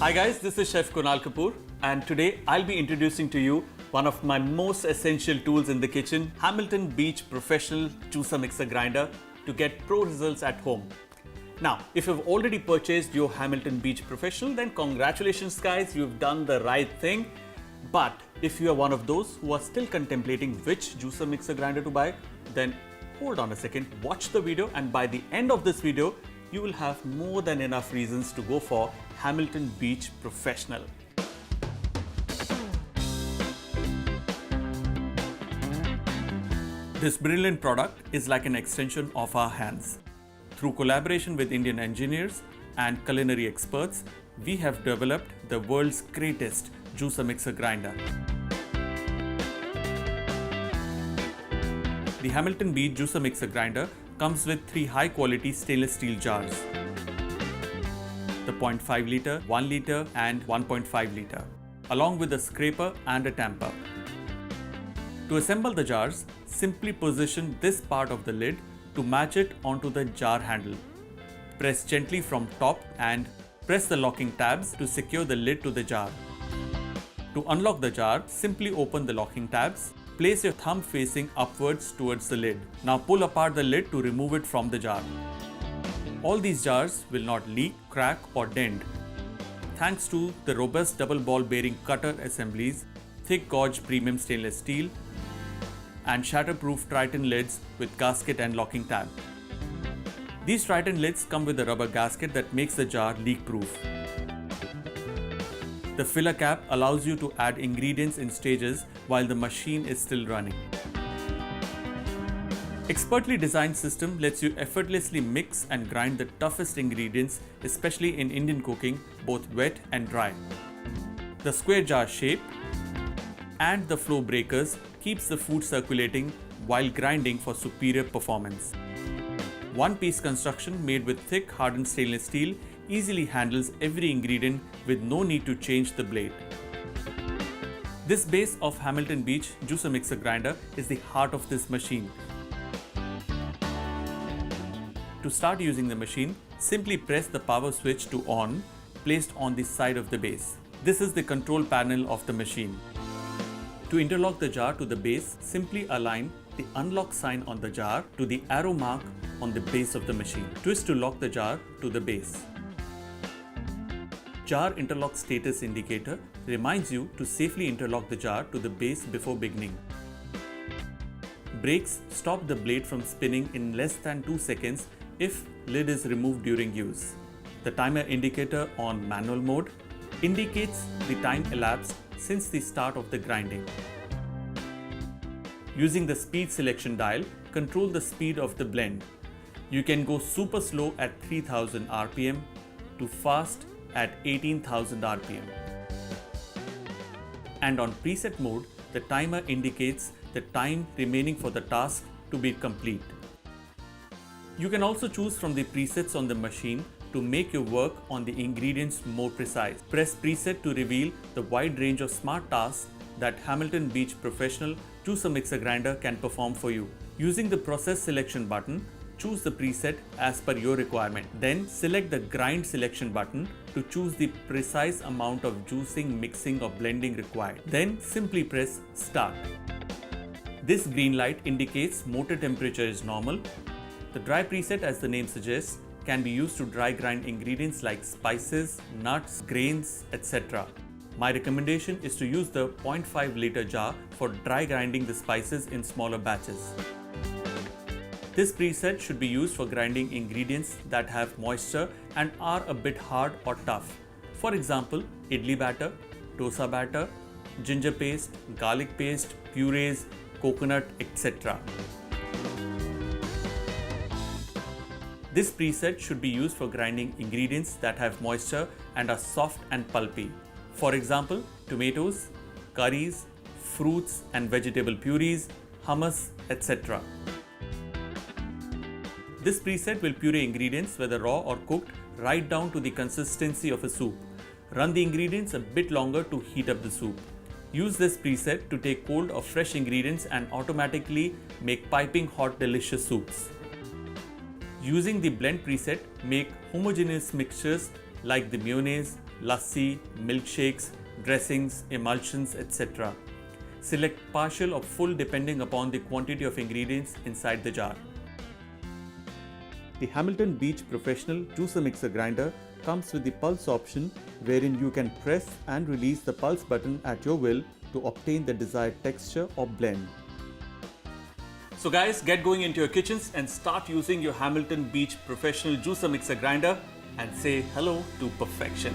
Hi guys, this is Chef Kunal Kapoor and today I'll be introducing to you one of my most essential tools in the kitchen, Hamilton Beach Professional Juicer Mixer Grinder to get pro results at home. Now, if you've already purchased your Hamilton Beach Professional, then congratulations guys, you've done the right thing. But if you are one of those who are still contemplating which juicer mixer grinder to buy, then hold on a second, watch the video, and by the end of this video, you will have more than enough reasons to go for Hamilton Beach Professional. This brilliant product is like an extension of our hands. Through collaboration with Indian engineers and culinary experts, we have developed the world's greatest juicer mixer grinder. The Hamilton Beach Juicer Mixer Grinder comes with 3 high-quality stainless steel jars. The 0.5 litre, 1 litre and 1.5 litre, along with a scraper and a tamper. To assemble the jars, simply position this part of the lid to match it onto the jar handle. Press gently from top and press the locking tabs to secure the lid to the jar. To unlock the jar, simply open the locking tabs. Place your thumb facing upwards towards the lid. Now pull apart the lid to remove it from the jar. All these jars will not leak, crack or dent thanks to the robust double ball bearing cutter assemblies, thick gauge premium stainless steel and shatterproof Triton lids with gasket and locking tab. These Triton lids come with a rubber gasket that makes the jar leak proof. The filler cap allows you to add ingredients in stages while the machine is still running. Expertly designed system lets you effortlessly mix and grind the toughest ingredients, especially in Indian cooking, both wet and dry. The square jar shape and the flow breakers keeps the food circulating while grinding for superior performance. One-piece construction made with thick hardened stainless steel easily handles every ingredient with no need to change the blade. This base of Hamilton Beach Juicer Mixer Grinder is the heart of this machine. To start using the machine, simply press the power switch to on, placed on the side of the base. This is the control panel of the machine. To interlock the jar to the base, simply align the unlock sign on the jar to the arrow mark on the base of the machine. Twist to lock the jar to the base. Jar interlock status indicator reminds you to safely interlock the jar to the base before beginning. Brakes stop the blade from spinning in less than 2 seconds if lid is removed during use. The timer indicator on manual mode indicates the time elapsed since the start of the grinding. Using the speed selection dial, control the speed of the blend. You can go super slow at 3000 rpm to fast at 18,000 rpm. And on preset mode, the timer indicates the time remaining for the task to be complete. You can also choose from the presets on the machine to make your work on the ingredients more precise. Press preset to reveal the wide range of smart tasks that Hamilton Beach Professional Juicer Mixer Grinder can perform for you. Using the process selection button, choose the preset as per your requirement. Then select the grind selection button to choose the precise amount of juicing, mixing or blending required. Then simply press start. This green light indicates motor temperature is normal. The dry preset, as the name suggests, can be used to dry grind ingredients like spices, nuts, grains, etc. My recommendation is to use the 0.5 litre jar for dry grinding the spices in smaller batches. This preset should be used for grinding ingredients that have moisture and are a bit hard or tough. For example, idli batter, dosa batter, ginger paste, garlic paste, purees, coconut, etc. This preset should be used for grinding ingredients that have moisture and are soft and pulpy. For example, tomatoes, curries, fruits and vegetable purees, hummus, etc. This preset will puree ingredients whether raw or cooked right down to the consistency of a soup. Run the ingredients a bit longer to heat up the soup. Use this preset to take cold or fresh ingredients and automatically make piping hot delicious soups. Using the blend preset, make homogeneous mixtures like the mayonnaise, lassi, milkshakes, dressings, emulsions, etc. Select partial or full depending upon the quantity of ingredients inside the jar. The Hamilton Beach Professional Juicer Mixer Grinder comes with the pulse option, wherein you can press and release the pulse button at your will to obtain the desired texture or blend. So guys, get going into your kitchens and start using your Hamilton Beach Professional Juicer Mixer Grinder and say hello to perfection.